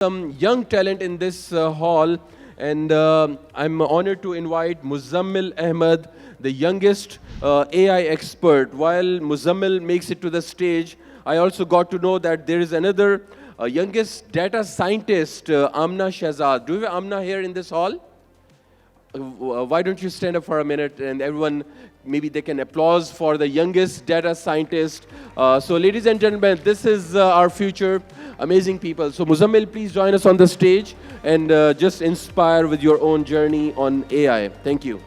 Some young talent in this hall, and I'm honored to invite Muzammil Ahmed, the youngest AI expert. While Muzammil makes it to the stage, I also got to know that there is another youngest data scientist, Amna Shahzad. Do we have Amna here in this hall? Why don't you stand up for a minute and everyone, maybe they can applause for the youngest data scientist. So ladies and gentlemen, this is our future, amazing people. So Muzammil, please join us on the stage and just inspire with your own journey on AI. Thank you.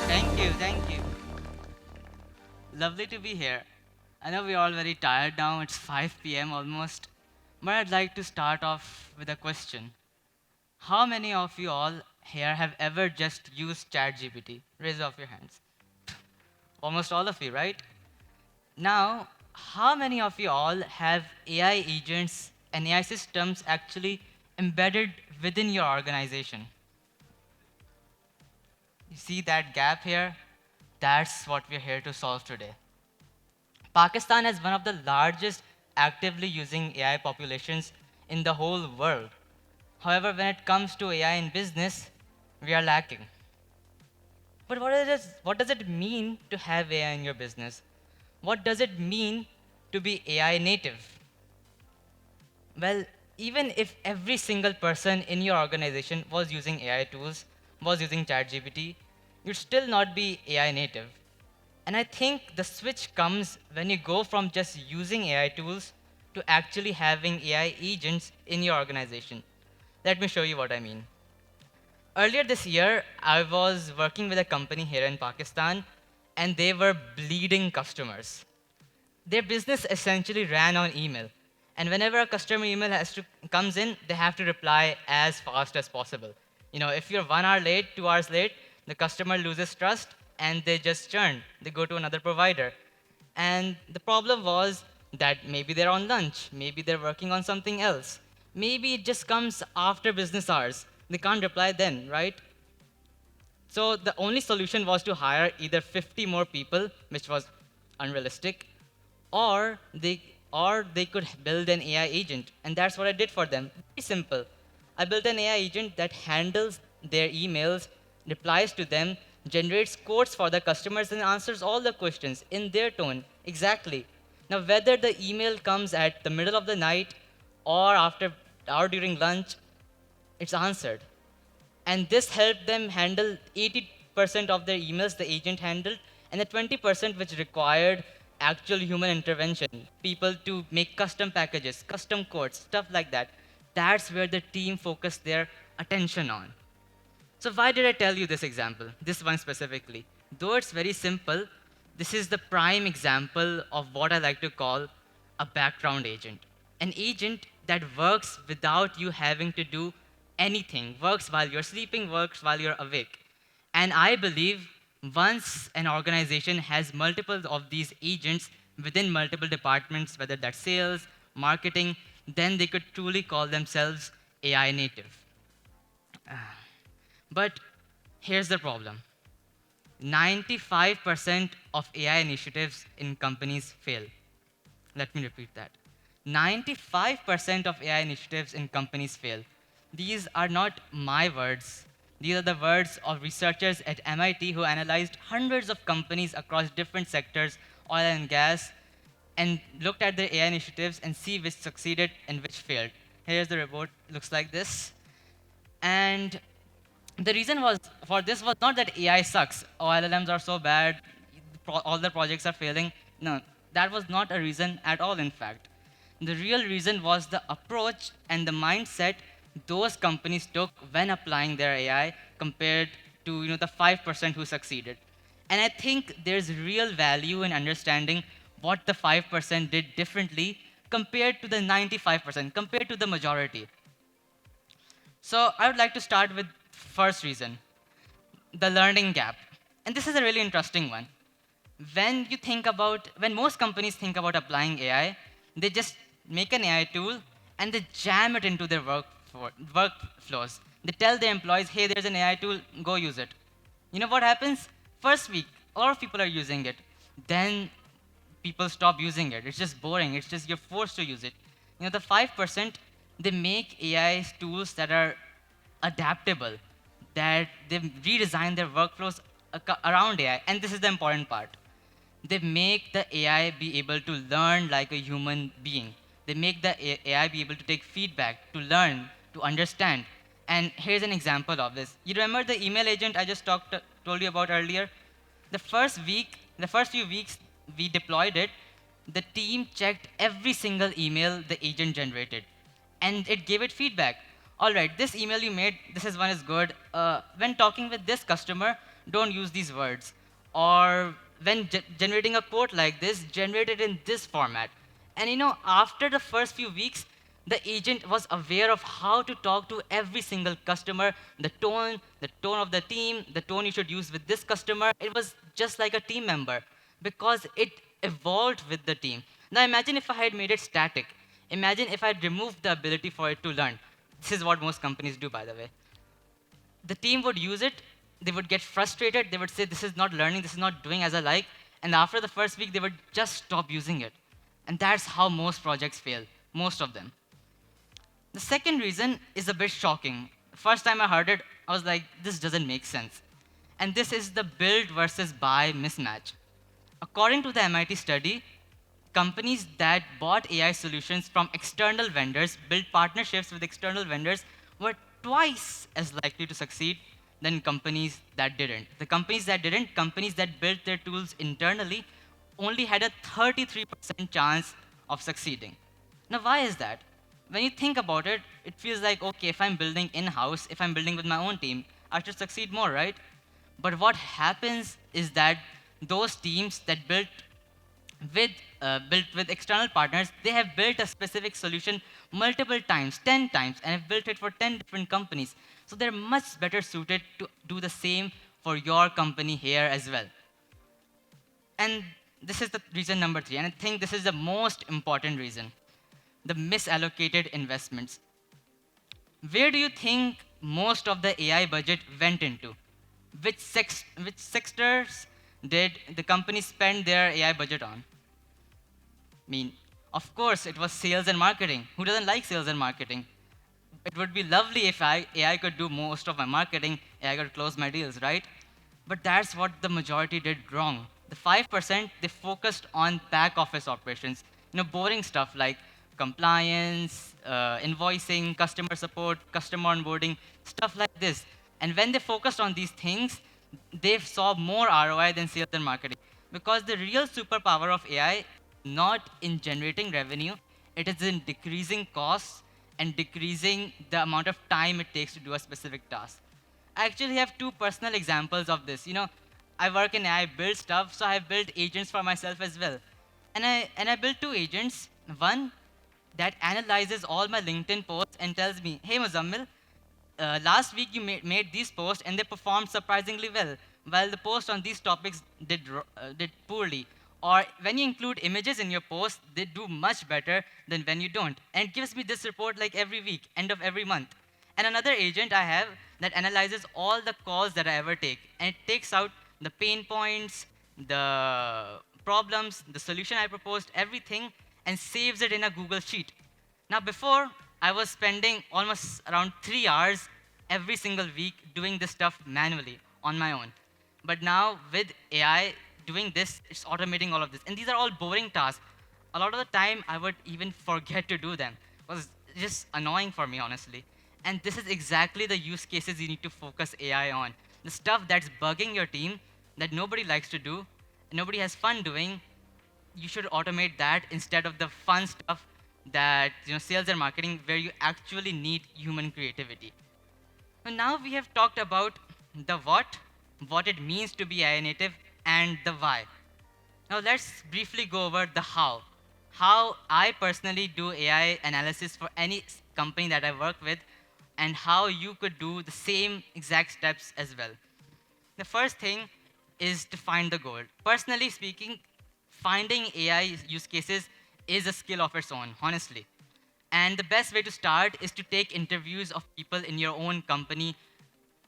Thank you, thank you. Lovely to be here. I know we're all very tired now, it's 5 p.m. almost, but I'd like to start off with a question. How many of you all here have ever just used ChatGPT? Raise off your hands. Almost all of you, right? Now, how many of you all have AI agents and AI systems actually embedded within your organization? You see that gap here? That's what we're here to solve today. Pakistan has one of the largest actively using AI populations in the whole world. However, when it comes to AI in business, we are lacking. But what does it mean to have AI in your business? What does it mean to be AI native? Well, even if every single person in your organization was using AI tools, was using ChatGPT, you'd still not be AI native. And I think the switch comes when you go from just using AI tools to actually having AI agents in your organization. Let me show you what I mean. Earlier this year, I was working with a company here in Pakistan, and they were bleeding customers. Their business essentially ran on email. And whenever a customer email comes in, they have to reply as fast as possible. If you're 1 hour late, 2 hours late, the customer loses trust and they just churn. They go to another provider. And the problem was that maybe they're on lunch, maybe they're working on something else. Maybe it just comes after business hours. They can't reply then, right? So the only solution was to hire either 50 more people, which was unrealistic, or they could build an AI agent, and that's what I did for them. Very simple. I built an AI agent that handles their emails, replies to them, generates quotes for the customers, and answers all the questions in their tone exactly. Now, whether the email comes at the middle of the night or during lunch, it's answered. And this helped them handle 80% of their emails the agent handled, and the 20% which required actual human intervention, people to make custom packages, custom codes, stuff like that. That's where the team focused their attention on. So why did I tell you this example, this one specifically? Though it's very simple, this is the prime example of what I like to call a background agent. An agent that works without you having to do anything, works while you're sleeping, works while you're awake. And I believe once an organization has multiple of these agents within multiple departments, whether that's sales, marketing, then they could truly call themselves AI native. But here's the problem. 95% of AI initiatives in companies fail. Let me repeat that. 95% of AI initiatives in companies fail. These are not my words. These are the words of researchers at MIT who analyzed hundreds of companies across different sectors, oil and gas, and looked at their AI initiatives and see which succeeded and which failed. Here's the report. Looks like this. And the reason for this was not that AI sucks. Oh, LLMs are so bad. All the projects are failing. No, that was not a reason at all, in fact. The real reason was the approach and the mindset those companies took when applying their AI compared to the 5% who succeeded. And I think there's real value in understanding what the 5% did differently compared to the 95%, compared to the majority. So I would like to start with first reason, the learning gap. And this is a really interesting one. When most companies think about applying AI, they just make an AI tool and they jam it into their workflows. They tell their employees, hey, there's an AI tool, go use it. You know what happens? First week, a lot of people are using it. Then people stop using it. It's just boring. It's just you're forced to use it. The 5%, they make AI tools that are adaptable, that they redesign their workflows around AI. And this is the important part. They make the AI be able to learn like a human being. They make the AI be able to take feedback, to learn, to understand. And here's an example of this. You remember the email agent I just told you about earlier? The first few weeks we deployed it, the team checked every single email the agent generated, and it gave it feedback. All right, this email you made, this is one is good. When talking with this customer, don't use these words. Or when generating a quote like this, generate it in this format. And after the first few weeks, the agent was aware of how to talk to every single customer, the tone of the team, the tone you should use with this customer. It was just like a team member because it evolved with the team. Now imagine if I had made it static. Imagine if I had removed the ability for it to learn. This is what most companies do, by the way. The team would use it, they would get frustrated, they would say, this is not learning, this is not doing as I like, and after the first week, they would just stop using it. And that's how most projects fail, most of them. The second reason is a bit shocking. First time I heard it, I was like, this doesn't make sense. And this is the build versus buy mismatch. According to the MIT study, companies that bought AI solutions from external vendors, built partnerships with external vendors, were twice as likely to succeed than companies that didn't. The companies that didn't, companies that built their tools internally, only had a 33% chance of succeeding. Now, why is that? When you think about it, it feels like, okay, if I'm building in-house, if I'm building with my own team, I should succeed more, right? But what happens is that those teams that built with external partners, they have built a specific solution multiple times, 10 times, and have built it for 10 different companies. So they're much better suited to do the same for your company here as well. And this is the reason number 3, and I think this is the most important reason, the misallocated investments. Where do you think most of the AI budget went into? Which sectors did the company spend their AI budget on? I mean, of course, it was sales and marketing. Who doesn't like sales and marketing? It would be lovely if AI could do most of my marketing, AI could close my deals, right? But that's what the majority did wrong. The 5%, they focused on back office operations, boring stuff like compliance, invoicing, customer support, customer onboarding, stuff like this. And when they focused on these things, they saw more ROI than sales and marketing. Because the real superpower of AI, not in generating revenue, it is in decreasing costs and decreasing the amount of time it takes to do a specific task. I actually have 2 personal examples of this. I work in AI, build stuff, so I have built agents for myself as well. And I built 2 agents. One that analyzes all my LinkedIn posts and tells me, hey Muzammil, last week you made these posts and they performed surprisingly well, while the posts on these topics did poorly. Or when you include images in your post, they do much better than when you don't. And it gives me this report like every week, end of every month. And another agent I have that analyzes all the calls that I ever take. And it takes out the pain points, the problems, the solution I proposed, everything, and saves it in a Google Sheet. Now, before, I was spending almost around 3 hours every single week doing this stuff manually on my own. But now, with AI doing this, it's automating all of this. And these are all boring tasks. A lot of the time, I would even forget to do them. It was just annoying for me, honestly. And this is exactly the use cases you need to focus AI on. The stuff that's bugging your team, that nobody likes to do, nobody has fun doing, you should automate that instead of the fun stuff that sales and marketing, where you actually need human creativity. Now we have talked about the what it means to be AI native, and the why. Now let's briefly go over the how. How I personally do AI analysis for any company that I work with, and how you could do the same exact steps as well. The first thing is to find the goal. Personally speaking, finding AI use cases is a skill of its own, honestly. And the best way to start is to take interviews of people in your own company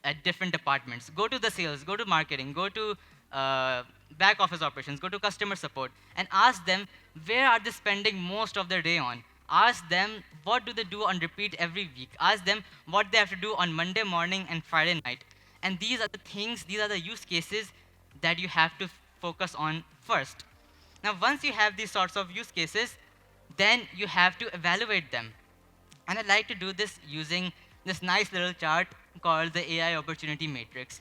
at different departments. Go to the sales, go to marketing, go to uh, back office operations, go to customer support, and ask them where are they spending most of their day on. Ask them what do they do on repeat every week. Ask them what they have to do on Monday morning and Friday night. And these are the things, these are the use cases that you have to focus on first. Now, once you have these sorts of use cases, then you have to evaluate them. And I like to do this using this nice little chart called the AI opportunity matrix.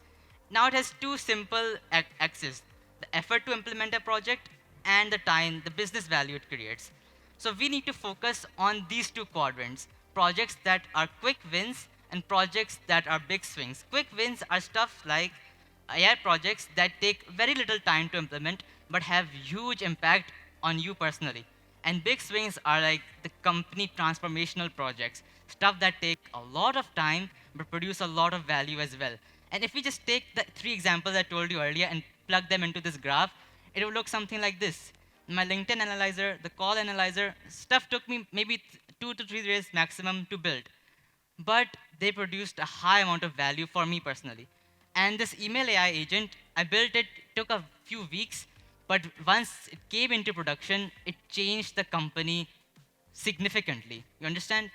Now it has two simple axes, the effort to implement a project and the time, the business value it creates. So we need to focus on these two quadrants, projects that are quick wins and projects that are big swings. Quick wins are stuff like AI projects that take very little time to implement but have huge impact on you personally. And big swings are like the company transformational projects, stuff that take a lot of time but produce a lot of value as well. And if we just take the three examples I told you earlier and plug them into this graph, it will look something like this. My LinkedIn analyzer, the call analyzer, stuff took me maybe 2 to 3 days maximum to build, but they produced a high amount of value for me personally. And this email AI agent, I built it, took a few weeks, but once it came into production, it changed the company significantly. You understand?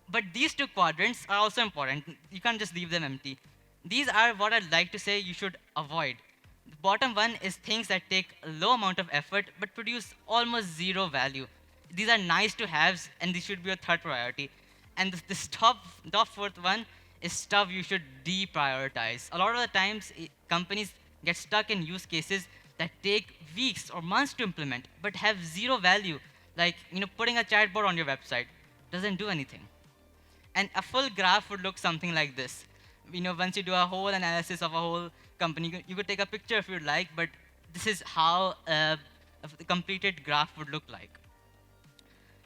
But these two quadrants are also important. You can't just leave them empty. These are what I'd like to say you should avoid. The bottom one is things that take a low amount of effort but produce almost zero value. These are nice to haves and these should be your third priority. And this top fourth one is stuff you should deprioritize. A lot of the times, companies get stuck in use cases that take weeks or months to implement but have zero value. Like, putting a chatbot on your website doesn't do anything. And a full graph would look something like this. Once you do a whole analysis of a whole company, you could take a picture if you'd like, but this is how the completed graph would look like.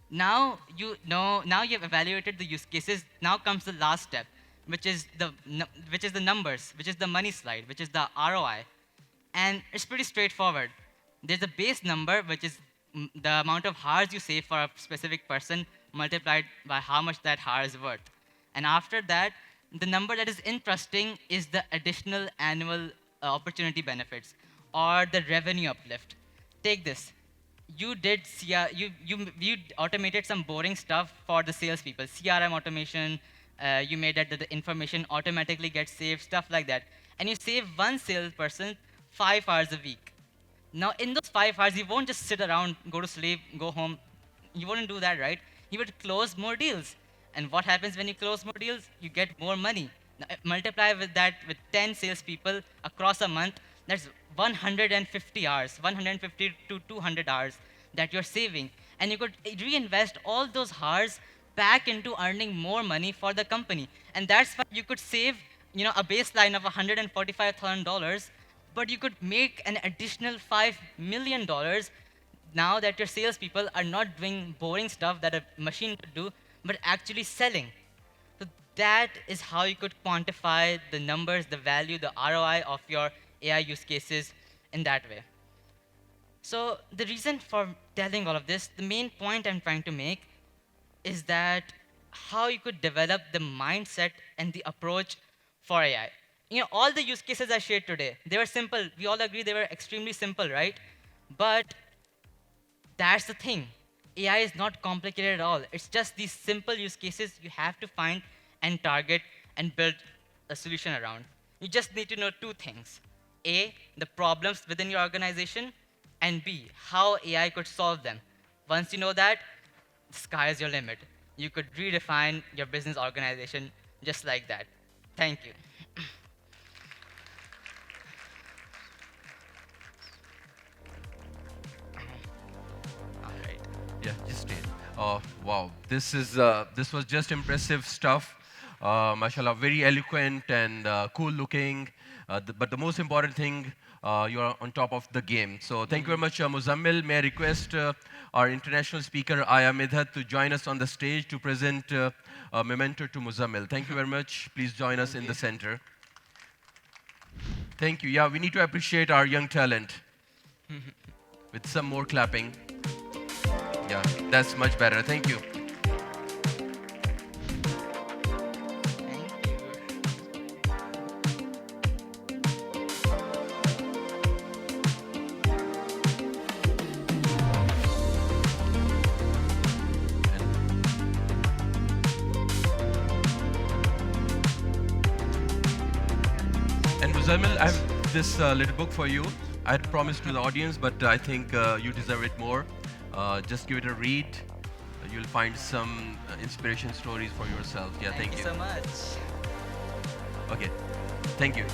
Now now you've evaluated the use cases. Now comes the last step, which is the numbers, which is the money slide, which is the ROI. And it's pretty straightforward. There's a base number, which is the amount of hours you save for a specific person multiplied by how much that hour is worth. And after that, the number that is interesting is the additional annual opportunity benefits or the revenue uplift. Take this. You did you automated some boring stuff for the salespeople, CRM automation. You made that the information automatically gets saved, stuff like that, and you save one salesperson 5 hours a week. Now, in those 5 hours, you won't just sit around, go to sleep, go home. You wouldn't do that, right? You would close more deals. And what happens when you close more deals? You get more money. Now, multiply with that with 10 salespeople across a month. That's 150 hours, 150 to 200 hours that you're saving. And you could reinvest all those hours back into earning more money for the company. And that's why you could save a baseline of $145,000, but you could make an additional $5 million now that your salespeople are not doing boring stuff that a machine could do, but actually selling. So that is how you could quantify the numbers, the value, the ROI of your AI use cases in that way. So the reason for telling all of this, the main point I'm trying to make is that how you could develop the mindset and the approach for AI. All the use cases I shared today, they were simple. We all agree they were extremely simple, right? But that's the thing. AI is not complicated at all. It's just these simple use cases you have to find and target and build a solution around. You just need to know two things. A, the problems within your organization, and B, how AI could solve them. Once you know that, the sky is your limit. You could redefine your business organization just like that. Thank you. All right. Yeah, just stay. Wow, this was just impressive stuff. Mashallah, very eloquent and cool looking. But the most important thing, you're on top of the game. So thank you very much, Muzammil. May I request our international speaker, Aya Midhat, to join us on the stage to present a memento to Muzammil. Thank you very much. Please join us in the center. Thank you. Yeah, we need to appreciate our young talent with some more clapping. Yeah, that's much better. Thank you. Thank you. Muzammil, I have this little book for you. I had promised to the audience, but I think you deserve it more. Just give it a read. You'll find some inspiration stories for yourself. Yeah, thank you. Thank you so much. Okay, thank you.